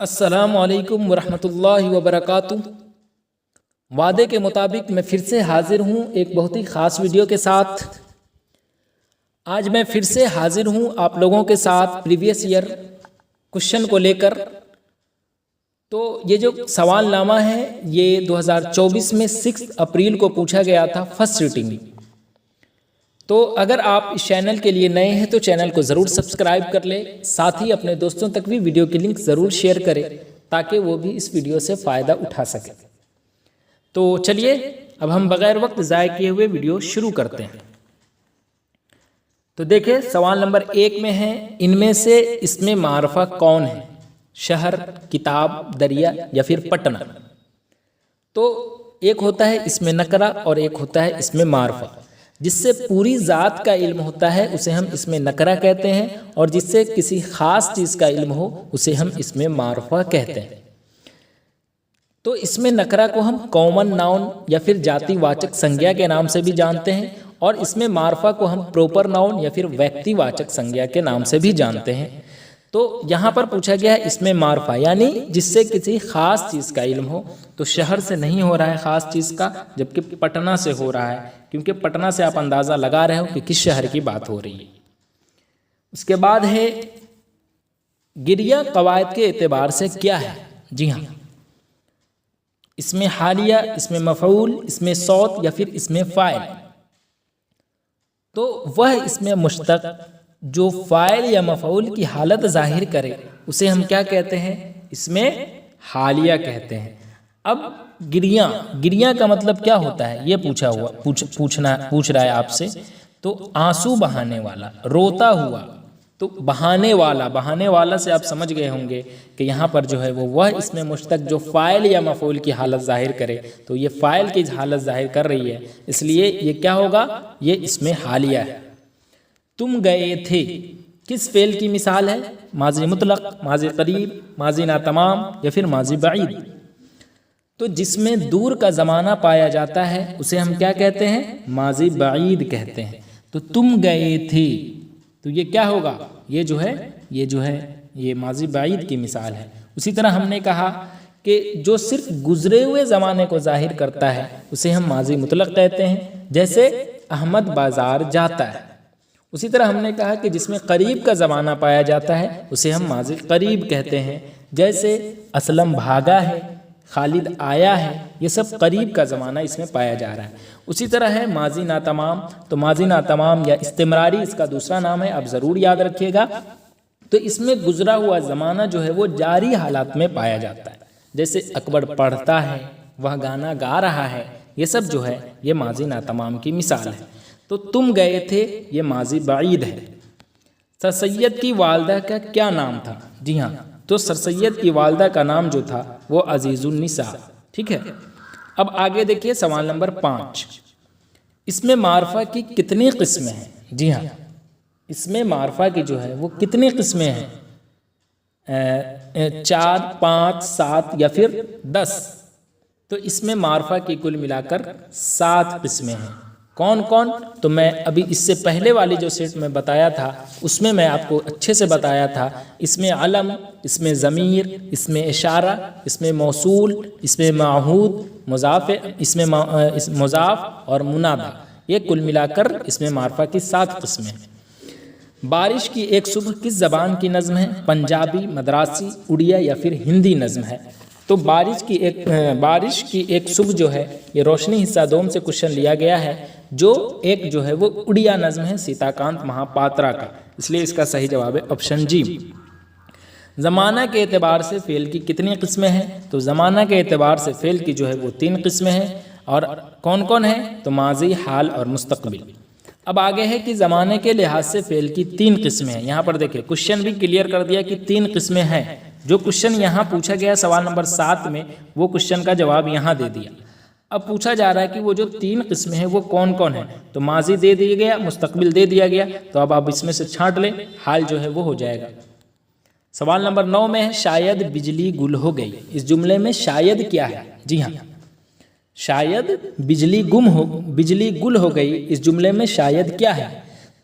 السلام علیکم ورحمۃ اللہ وبرکاتہ۔ وعدے کے مطابق میں پھر سے حاضر ہوں ایک بہت ہی خاص ویڈیو کے ساتھ۔ آج میں پھر سے حاضر ہوں آپ لوگوں کے ساتھ پریویس ایئر کوشچن کو لے کر۔ تو یہ جو سوال نامہ ہے یہ 2024 میں 6 اپریل کو پوچھا گیا تھا فرسٹ سیٹنگ میں۔ تو اگر آپ اس چینل کے لیے نئے ہیں تو چینل کو ضرور سبسکرائب کر لیں، ساتھ ہی اپنے دوستوں تک بھی ویڈیو کی لنک ضرور شیئر کریں تاکہ وہ بھی اس ویڈیو سے فائدہ اٹھا سکیں۔ تو چلیے اب ہم بغیر وقت ضائع کیے ہوئے ویڈیو شروع کرتے ہیں۔ تو دیکھیں سوال نمبر 1 میں ہے، ان میں سے اس میں معرفہ کون ہے؟ شہر، کتاب، دریا یا پھر پٹنہ؟ تو ایک ہوتا ہے اس میں نکرہ اور ایک ہوتا ہے اس میں معرفہ۔ جس سے پوری ذات کا علم ہوتا ہے اسے ہم اس میں نکرہ کہتے ہیں، اور جس سے کسی خاص چیز کا علم ہو اسے ہم اس میں معرفہ کہتے ہیں۔ تو اس میں نکرہ کو ہم کامن ناؤن یا پھر جاتی واچک سنجھا کے نام سے بھی جانتے ہیں، اور اس میں معرفہ کو ہم پروپر ناؤن یا پھر ویکتی واچک سنجھا کے نام سے بھی جانتے ہیں۔ تو یہاں پر پوچھا گیا ہے اس میں معرفہ یعنی جس سے کسی خاص چیز کا علم ہو۔ تو شہر سے نہیں ہو رہا ہے خاص چیز کا، جبکہ پٹنہ سے ہو رہا ہے، کیونکہ پٹنہ سے آپ اندازہ لگا رہے ہو کہ کس شہر کی بات ہو رہی ہے۔ اس کے بعد ہے گریہ قواعد کے اعتبار سے کیا ہے؟ جی ہاں، اس میں حالیہ، اس میں مفعول، اس میں صوت یا پھر اس میں فاعل۔ تو وہ اس میں مشتق جو فاعل یا مفعول کی حالت ظاہر کرے اسے ہم کیا کہتے ہیں؟ اس میں حالیہ کہتے ہیں۔ اب گریہ کا مطلب کیا ہوتا ہے یہ پوچھ رہا ہے آپ سے۔ تو آنسو بہانے والا، روتا ہوا۔ تو بہانے والا سے آپ سمجھ گئے ہوں گے کہ یہاں پر جو ہے وہ اس میں مشتق جو فاعل یا مفعول کی حالت ظاہر کرے، تو یہ فاعل کی حالت ظاہر کر رہی ہے، اس لیے یہ کیا ہوگا؟ یہ اس میں حالیہ ہے۔ تم گئے تھے کس فعل کی مثال ہے؟ ماضی مطلق، ماضی قریب، ماضی ناتمام یا پھر ماضی بعید؟ تو جس میں دور کا زمانہ پایا جاتا ہے اسے ہم کیا کہتے ہیں؟ ماضی بعید کہتے ہیں۔ تو تم گئے تھے، تو یہ کیا ہوگا؟ یہ ماضی بعید کی مثال ہے۔ اسی طرح ہم نے کہا کہ جو صرف گزرے ہوئے زمانے کو ظاہر کرتا ہے اسے ہم ماضی مطلق کہتے ہیں، جیسے احمد بازار جاتا ہے۔ اسی طرح ہم نے کہا کہ جس میں قریب کا زمانہ پایا جاتا ہے اسے ہم ماضی قریب کہتے ہیں، جیسے اسلم بھاگا ہے، خالد آیا ہے، یہ سب قریب کا زمانہ اس میں پایا جا رہا ہے۔ اسی طرح ہے ماضی ناتمام، تو ماضی ناتمام یا استمراری اس کا دوسرا نام ہے، آپ ضرور یاد رکھیے گا۔ تو اس میں گزرا ہوا زمانہ جو ہے وہ جاری حالات میں پایا جاتا ہے، جیسے اکبر پڑھتا ہے، وہ گانا گا رہا ہے، یہ سب جو ہے یہ ماضی ناتمام کی مثال ہے۔ تو تم گئے تھے یہ ماضی بعید ہے۔ سر سید کی والدہ کا کیا نام تھا؟ جی ہاں، تو سر سید کی والدہ کا نام جو تھا وہ عزیز النساء، ٹھیک ہے۔ اب آگے دیکھیے سوال نمبر 5، اس میں معرفہ کی کتنی قسمیں ہیں؟ جی ہاں، اس میں معرفہ کی جو ہے وہ کتنی قسمیں ہیں؟ 4، 5، 7 یا پھر 10؟ تو اس میں معرفہ کی کل ملا کر 7 قسمیں ہیں۔ کون کون؟ تو میں ابھی اس سے پہلے والی جو سیٹ میں بتایا تھا اس میں آپ کو اچھے سے بتایا تھا۔ اس میں علم، اس میں ضمیر، اس میں اشارہ، اس میں موصول، اس میں معہود، مضاف، اس میں مضاف اور منادا، یہ کل ملا کر اس میں معرفہ کی 7 قسمیں ہیں۔ بارش کی ایک صبح کس زبان کی نظم ہے؟ پنجابی، مدراسی، اڑیا یا پھر ہندی نظم ہے؟ تو بارش کی ایک صبح جو ہے یہ روشنی حصہ دوم سے کوشچن لیا گیا ہے، جو ایک جو ہے وہ اڑیا نظم ہے سیتا کانت مہاپاترا کا، اس لیے اس کا صحیح جواب ہے آپشن جی۔ زمانہ کے اعتبار سے فعل کی کتنی قسمیں ہیں؟ تو زمانہ کے اعتبار سے فعل کی جو ہے وہ 3 قسمیں ہیں، اور کون کون ہیں؟ تو ماضی، حال اور مستقبل۔ اب آگے ہے کہ زمانے کے لحاظ سے فعل کی 3 قسمیں ہیں۔ یہاں پر دیکھیں کوشچن بھی کلیئر کر دیا کہ 3 قسمیں ہیں۔ جو کوشچن یہاں پوچھا گیا سوال نمبر 7 میں وہ کوشچن کا جواب یہاں دے دیا۔ اب پوچھا جا رہا ہے کہ وہ جو 3 قسمیں ہیں وہ کون کون ہیں؟ تو ماضی دے دیا گیا، مستقبل دے دیا گیا، تو اب آپ اس میں سے چھانٹ لیں، حال جو ہے وہ ہو جائے گا۔ سوال نمبر 9 میں ہے شاید بجلی گل ہو گئی، اس جملے میں شاید کیا ہے؟ جی ہاں، شاید بجلی گل ہو گئی، اس جملے میں شاید کیا ہے؟